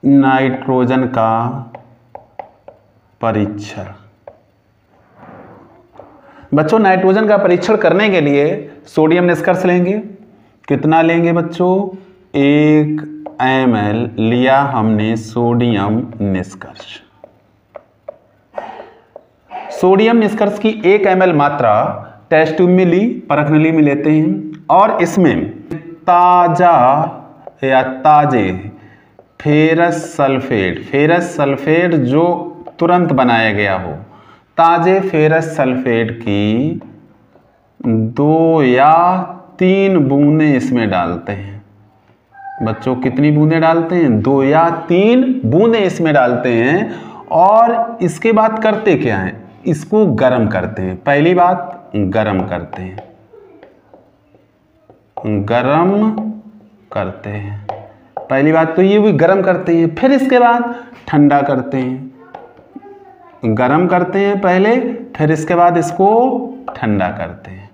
Nitrogen का परीक्षण। बच्चों नाइट्रोजन का परीक्षण करने के लिए सोडियम निष्कर्ष लेंगे। कितना लेंगे बच्चों? 1 ml लिया हमने सोडियम निष्कर्ष। सोडियम निष्कर्ष की 1 ml मात्रा टेस्ट ट्यूब में ली, परख नली में लेते हैं और इसमें ताजा या ताजे फेरस सल्फेट जो तुरंत बनाया गया हो, ताजे फेरस सल्फेट की 2 या 3 बूंदें इसमें डालते हैं। बच्चों कितनी बूंदें डालते हैं? 2 या 3 बूंदें इसमें डालते हैं। और इसके बाद करते क्या है? इसको गर्म करते हैं। पहली बात गर्म करते हैं, पहली बात तो ये भी गर्म करते हैं। फिर इसके बाद ठंडा करते हैं। गर्म करते हैं पहले, फिर इसके बाद इसको ठंडा करते हैं।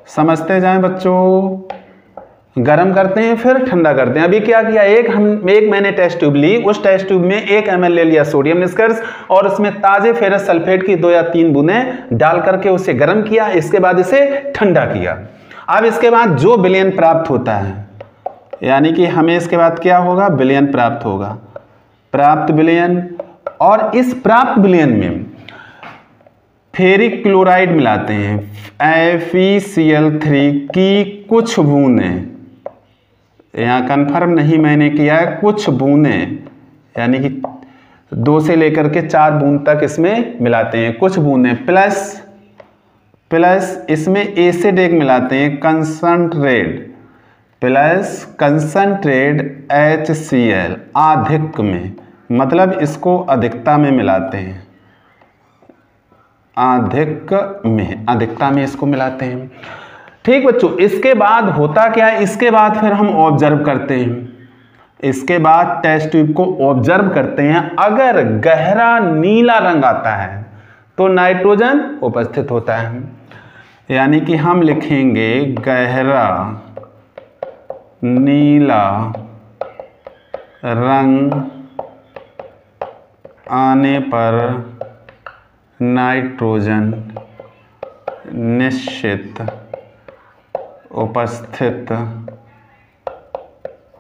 समझते जाएं बच्चों। गरम करते हैं फिर ठंडा करते हैं। अभी क्या किया? एक मैंने टेस्ट ट्यूब ली, उस टेस्ट ट्यूब में 1 ml ले लिया सोडियम निष्कर्ष और उसमें ताजे फेरस सल्फेट की 2 या 3 बूंदें डाल करके उसे गर्म किया। इसके बाद इसे ठंडा किया। अब इसके बाद जो विलयन प्राप्त होता है, यानी कि हमें इसके बाद क्या होगा? विलयन प्राप्त होगा, प्राप्त विलयन। और इस प्राप्त विलयन में फेरिक क्लोराइड मिलाते हैं, FeCl3 की कुछ बूंदें। यहाँ कन्फर्म नहीं मैंने किया है, कुछ बूंदें, यानी कि 2 से लेकर के 4 बूंद तक इसमें मिलाते हैं, कुछ बूंदें। प्लस इसमें एसिड एक मिलाते हैं, कंसंट्रेट HCl अधिक में, मतलब इसको अधिकता में मिलाते हैं, अधिकता में इसको मिलाते हैं। ठीक बच्चों, इसके बाद होता क्या है? इसके बाद फिर हम ऑब्जर्व करते हैं। इसके बाद टेस्ट ट्यूब को ऑब्जर्व करते हैं। अगर गहरा नीला रंग आता है तो नाइट्रोजन उपस्थित होता है, यानी कि हम लिखेंगे गहरा नीला रंग आने पर नाइट्रोजन निश्चित उपस्थित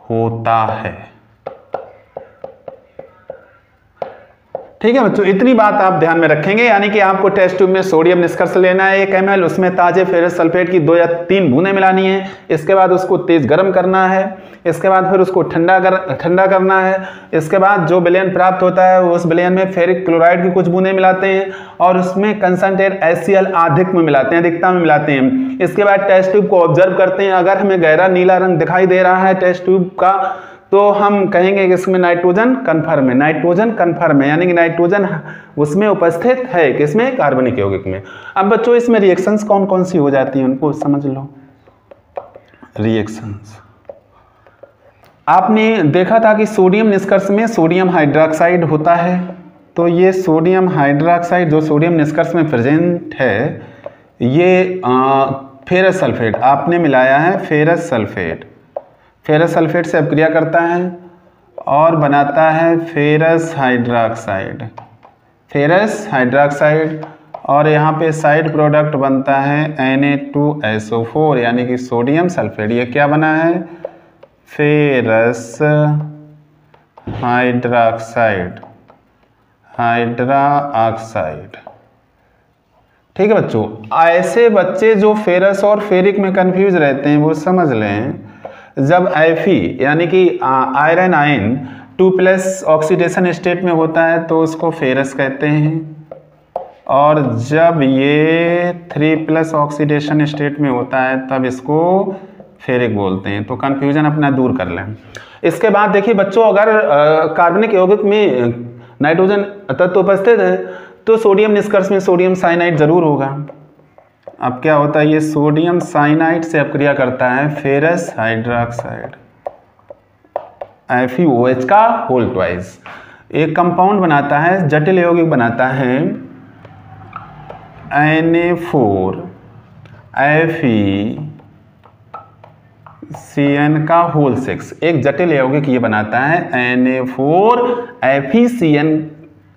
होता है। ठीक है बच्चों, इतनी बात आप ध्यान में रखेंगे। यानी कि आपको टेस्ट ट्यूब में सोडियम निष्कर्ष लेना है 1 ml, उसमें ताजे फेरस सल्फेट की 2 या 3 बूंदें मिलानी है। इसके बाद उसको तेज गर्म करना है। इसके बाद फिर उसको ठंडा करना है। इसके बाद जो विलयन प्राप्त होता है उस विलयन में फेरिक क्लोराइड की कुछ बूंदें मिलाते हैं और उसमें कंसंट्रेट HCl अधिक में मिलाते हैं, अधिकता में मिलाते हैं। इसके बाद टेस्ट ट्यूब को ऑब्जर्व करते हैं। अगर हमें गहरा नीला रंग दिखाई दे रहा है टेस्ट ट्यूब का, तो हम कहेंगे कि इसमें नाइट्रोजन कन्फर्म है, यानी कि नाइट्रोजन उसमें उपस्थित है। किसमें? कार्बनिक यौगिक में। अब बच्चों इसमें रिएक्शंस कौन कौन सी हो जाती हैं उनको समझ लो। रिएक्शंस आपने देखा था कि सोडियम निष्कर्ष में सोडियम हाइड्रोक्साइड होता है। तो ये सोडियम हाइड्रोक्साइड जो सोडियम निष्कर्ष में प्रेजेंट है, ये फेरस सल्फेट आपने मिलाया है, फेरस सल्फेट से अपक्रिया करता है और बनाता है फेरस हाइड्रोक्साइड और यहाँ पे साइड प्रोडक्ट बनता है Na2SO4, यानी कि सोडियम सल्फेट। ये क्या बना है? Ferrous hydroxide. ठीक है बच्चों, ऐसे बच्चे जो फेरस और फेरिक में कंफ्यूज रहते हैं वो समझ लें, जब Fe यानी कि आयरन आयन 2+ ऑक्सीडेशन स्टेट में होता है तो उसको फेरस कहते हैं, और जब ये 3+ ऑक्सीडेशन स्टेट में होता है तब इसको फेरिक बोलते हैं। तो कंफ्यूजन अपना दूर कर लें। इसके बाद देखिए बच्चों, अगर कार्बनिक यौगिक में नाइट्रोजन तत्व उपस्थित है तो सोडियम निष्कर्ष में सोडियम साइनाइड जरूर होगा। अब क्या होता है? ये सोडियम साइनाइड से अपक्रिया करता है फेरस हाइड्रोक्साइड, FeOH का होल ट्वाइस, एक कंपाउंड बनाता है, जटिल यौगिक बनाता है Na4Fe Cn का होल 6 एक जटिल यौगिक ये बनाता है Na4FeCN,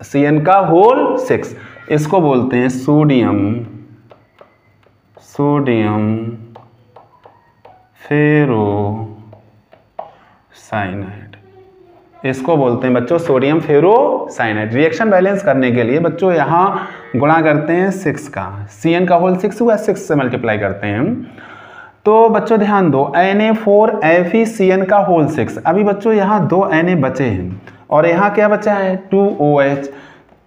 Cn का होल 6, इसको बोलते हैं सोडियम फेरोसाइनाइड, इसको बोलते हैं बच्चों सोडियम फेरोसाइनाइड। रिएक्शन बैलेंस करने के लिए बच्चों यहाँ गुणा करते हैं 6 का, Cn का होल 6 हुआ, 6 से मल्टीप्लाई करते हैं हम। तो बच्चों ध्यान दो, Na4FeCN का होल 6, अभी बच्चों यहाँ 2 Na बचे हैं और यहाँ क्या बचा है 2OH,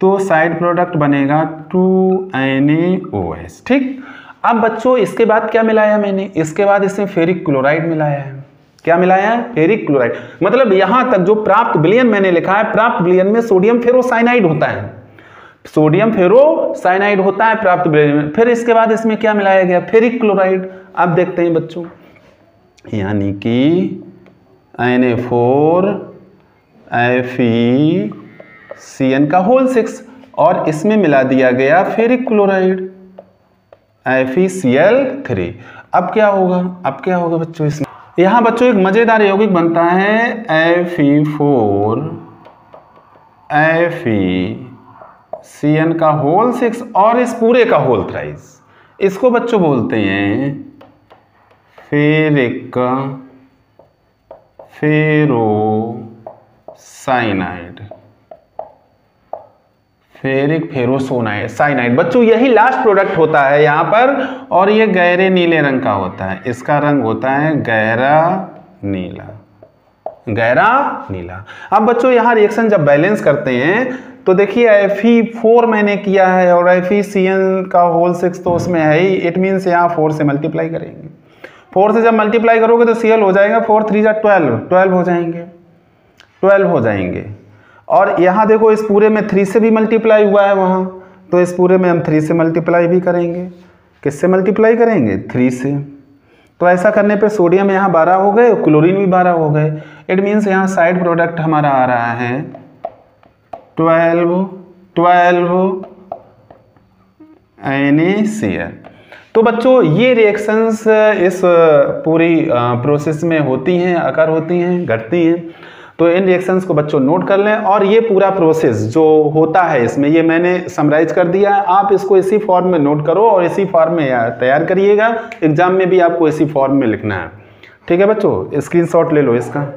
तो साइड प्रोडक्ट बनेगा 2NaOH। ठीक, अब बच्चों इसके बाद क्या मिलाया मैंने, इसके बाद इसमें फेरिक क्लोराइड मिलाया है। क्या मिलाया है? Ferric chloride. मतलब यहां तक जो प्राप्त विलयन मैंने लिखा है, प्राप्त विलयन में सोडियम फेरोसाइनाइड होता है, सोडियम फेरोसाइनाइड होता है प्राप्त विलयन में। फिर इसके बाद इसमें क्या मिलाया गया? Ferric chloride. अब देखते हैं बच्चों, यानी कि Na4FeCN का होल 6 और इसमें मिला दिया गया फेरिक क्लोराइड FeCl3। अब क्या होगा? अब क्या होगा बच्चों इसमें? यहां बच्चों एक मजेदार यौगिक बनता है Fe4FeCN का होल 6 और इस पूरे का होल थ्राइस, इसको बच्चों बोलते हैं फेरिक फेरोसाइनाइड, फेरिक फेरोसाइनाइड। बच्चों यही लास्ट प्रोडक्ट होता है यहाँ पर और ये गहरे नीले रंग का होता है, इसका रंग होता है गहरा नीला, गहरा नीला। अब बच्चों यहाँ रिएक्शन जब बैलेंस करते हैं तो देखिए Fe4 मैंने किया है और FeCN का होल 6 तो उसमें है ही, इट मीन्स यहाँ 4 से मल्टीप्लाई करेंगे। 4 से जब मल्टीप्लाई करोगे तो Cl हो जाएगा, 4 3 जा 12 हो जाएंगे, 12 हो जाएंगे। और यहाँ देखो इस पूरे में 3 से भी मल्टीप्लाई हुआ है वहाँ, तो इस पूरे में हम 3 से मल्टीप्लाई भी करेंगे। किससे मल्टीप्लाई करेंगे? 3 से। तो ऐसा करने पे सोडियम यहाँ 12 हो गए, क्लोरीन भी 12 हो गए। इट मीन्स यहाँ साइड प्रोडक्ट हमारा आ रहा है 12 NaCl। तो बच्चों ये रिएक्शंस इस पूरी प्रोसेस में होती हैं, अकर होती हैं, घटती हैं। तो इन रिएक्शंस को बच्चों नोट कर लें और ये पूरा प्रोसेस जो होता है इसमें ये मैंने समराइज कर दिया है। आप इसको इसी फॉर्म में नोट करो और इसी फॉर्म में तैयार करिएगा, एग्जाम में भी आपको इसी फॉर्म में लिखना है। ठीक है बच्चों, स्क्रीनशॉट ले लो इसका।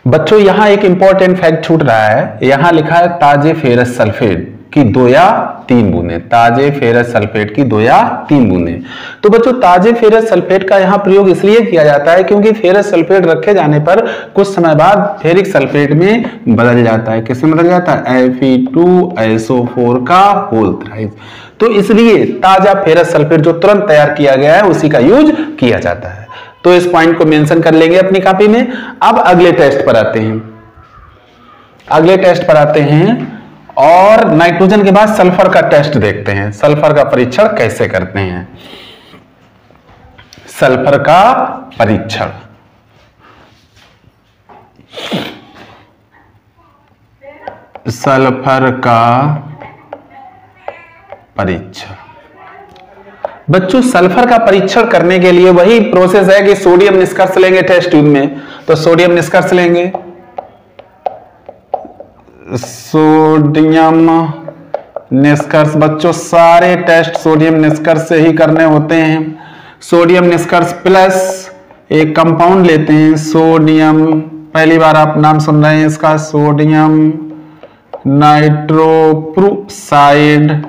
बच्चों यहाँ एक इंपॉर्टेंट फैक्ट छूट रहा है, यहाँ लिखा है ताजे फेरस सल्फेट की 2 या 3 बूंदें, ताजे फेरस सल्फेट की 2 या 3 बूंदें। तो बच्चों ताजे फेरस सल्फेट का यहाँ प्रयोग इसलिए किया जाता है क्योंकि फेरस सल्फेट रखे जाने पर कुछ समय बाद फेरिक सल्फेट में बदल जाता है। किसमें बदल जाता है? Fe2SO4 का होल थ्राइस। तो इसलिए ताजा फेरस सल्फेट जो तुरंत तैयार किया गया है उसी का यूज किया जाता है। तो इस पॉइंट को मेंशन कर लेंगे अपनी कॉपी में। अब अगले टेस्ट पर आते हैं, अगले टेस्ट पर आते हैं और नाइट्रोजन के बाद सल्फर का टेस्ट देखते हैं, सल्फर का परीक्षण कैसे करते हैं। सल्फर का परीक्षण, सल्फर का परीक्षण। बच्चों सल्फर का परीक्षण करने के लिए वही प्रोसेस है कि सोडियम निष्कर्ष लेंगे टेस्ट ट्यूब में, तो सोडियम निष्कर्ष लेंगे, सोडियम निष्कर्ष। बच्चों सारे टेस्ट सोडियम निष्कर्ष से ही करने होते हैं। सोडियम निष्कर्ष प्लस एक कंपाउंड लेते हैं सोडियम, पहली बार आप नाम सुन रहे हैं इसका, सोडियम नाइट्रोप्रोसाइड।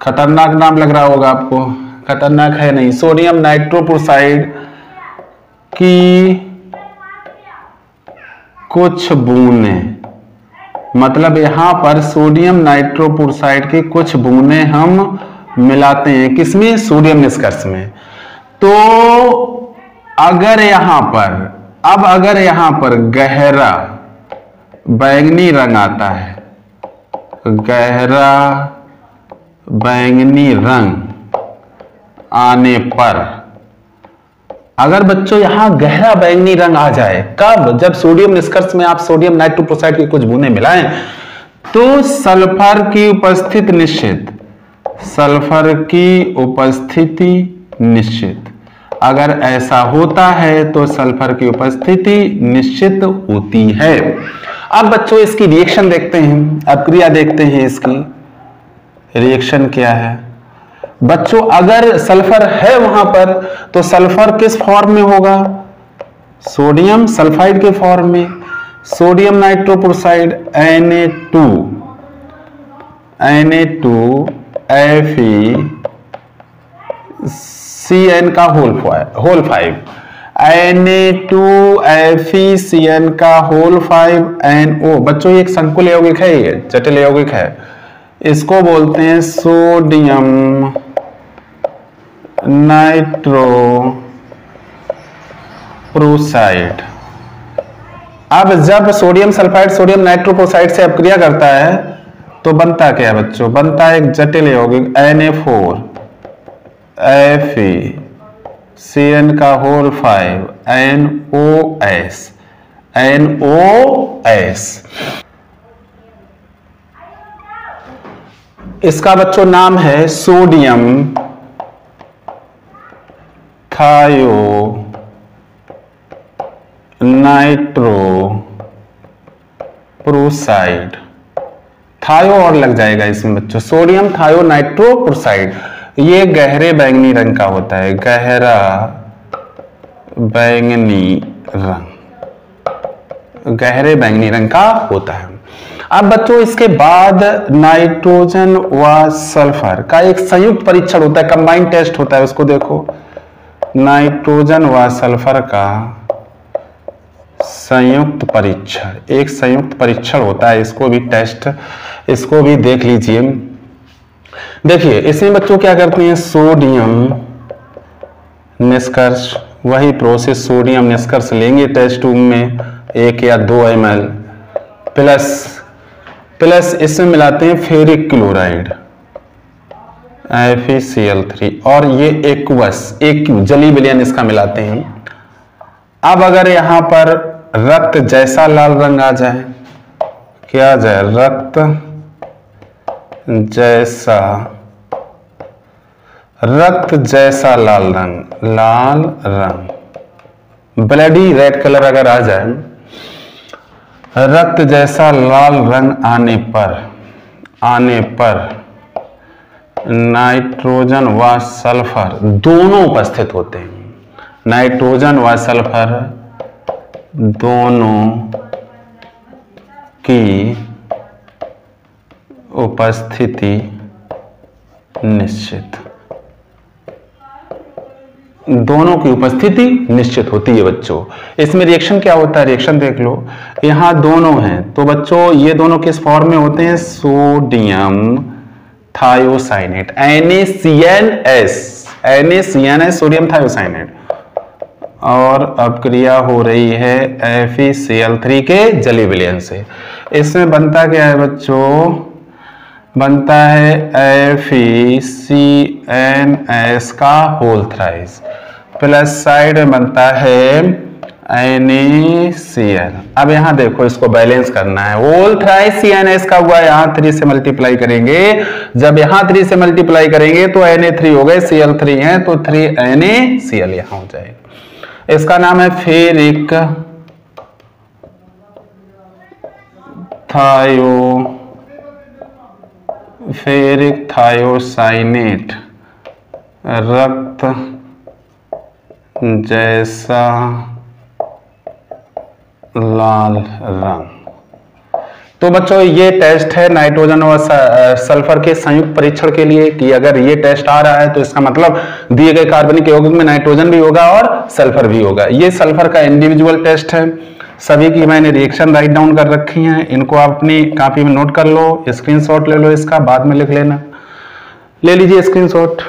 खतरनाक नाम लग रहा होगा आपको, खतरनाक है नहीं, सोडियम नाइट्रोप्रोसाइड की कुछ बूंदें, मतलब यहां पर सोडियम नाइट्रोप्रोसाइड की कुछ बूंदें हम मिलाते हैं, किसमें? सोडियम निष्कर्ष में। तो अगर यहां पर, अब अगर यहां पर गहरा बैंगनी रंग आता है, गहरा बैंगनी रंग आने पर, अगर बच्चों यहां गहरा बैंगनी रंग आ जाए, कब? जब सोडियम निष्कर्ष में आप सोडियम नाइट्रोप्रोसाइड की कुछ बूंदें मिलाएं, तो सल्फर की उपस्थिति निश्चित, सल्फर की उपस्थिति निश्चित। अगर ऐसा होता है तो सल्फर की उपस्थिति निश्चित होती है। अब बच्चों इसकी रिएक्शन देखते हैं, अपक्रिया देखते हैं, इसकी रिएक्शन क्या है। बच्चों अगर सल्फर है वहां पर तो सल्फर किस फॉर्म में होगा, सोडियम सल्फाइड के फॉर्म में, सोडियम नाइट्रोप्रोसाइड Na2 FeCN का होल 5 Na2FeCN का होल 5 NO। बच्चों ये एक संकुल यौगिक है, ये जटिल यौगिक है, इसको बोलते हैं सोडियम नाइट्रोप्रोसाइड। अब जब सोडियम सल्फाइड सोडियम नाइट्रोप्रोसाइड से अपक्रिया करता है तो बनता क्या है बच्चों, बनता है एक जटिल यौगिक Na4FeCN का होल 5 NOS। इसका बच्चों नाम है सोडियम थायो नाइट्रोप्रोसाइड। थायो और लग जाएगा इसमें बच्चों, सोडियम थायो नाइट्रोप्रोसाइड। ये गहरे बैंगनी रंग का होता है, गहरा बैंगनी रंग, गहरे बैंगनी रंग का होता है। अब बच्चों इसके बाद नाइट्रोजन व सल्फर का एक संयुक्त परीक्षण होता है, कंबाइंड टेस्ट होता है, उसको देखो। नाइट्रोजन व सल्फर का संयुक्त परीक्षण, एक संयुक्त परीक्षण होता है, इसको भी टेस्ट, इसको भी देख लीजिए। देखिए इसमें बच्चों क्या करते हैं, सोडियम निष्कर्ष, वही प्रोसेस, सोडियम निष्कर्ष लेंगे टेस्ट ट्यूब में 1 या 2 ml, प्लस इसमें मिलाते हैं फेरिक क्लोराइड FeCl3 और ये एक्वस जली विलयन इसका मिलाते हैं। अब अगर यहां पर रक्त जैसा लाल रंग आ जाए, क्या आ जाए, रक्त जैसा लाल रंग, ब्लडी रेड कलर अगर आ जाए, रक्त जैसा लाल रंग आने पर नाइट्रोजन व सल्फर दोनों उपस्थित होते हैं, नाइट्रोजन व सल्फर दोनों की उपस्थिति निश्चित, दोनों की उपस्थिति निश्चित होती है बच्चों। इसमें रिएक्शन क्या होता है, रिएक्शन देख लो, यहां दोनों हैं तो बच्चों ये दोनों किस फॉर्म में होते हैं, sodium thiocyanate NaCNS sodium thiocyanate, और अपक्रिया हो रही है FeCl3 के जली विलयन से। इसमें बनता क्या है बच्चों, बनता है FeCNS का होल थ्राइस, प्लस साइड में बनता है NaCl। अब यहां देखो इसको बैलेंस करना है, होल थ्राइस CNS का हुआ, यहां 3 से मल्टीप्लाई करेंगे, जब यहां 3 से मल्टीप्लाई करेंगे तो Na3 हो गए, Cl3 है तो 3 NaCl यहां हो जाएगा। इसका नाम है फेरिक थायोसाइनेट, रक्त जैसा लाल रंग। तो बच्चों ये टेस्ट है नाइट्रोजन और सल्फर के संयुक्त परीक्षण के लिए, कि अगर ये टेस्ट आ रहा है तो इसका मतलब दिए गए कार्बनिक यौगिक में नाइट्रोजन भी होगा और सल्फर भी होगा। ये सल्फर का इंडिविजुअल टेस्ट है, सभी की मैंने रिएक्शन राइट डाउन कर रखी हैं, इनको आप अपनी कॉपी में नोट कर लो, स्क्रीनशॉट ले लो, इसका बाद में लिख लेना, ले लीजिए स्क्रीनशॉट।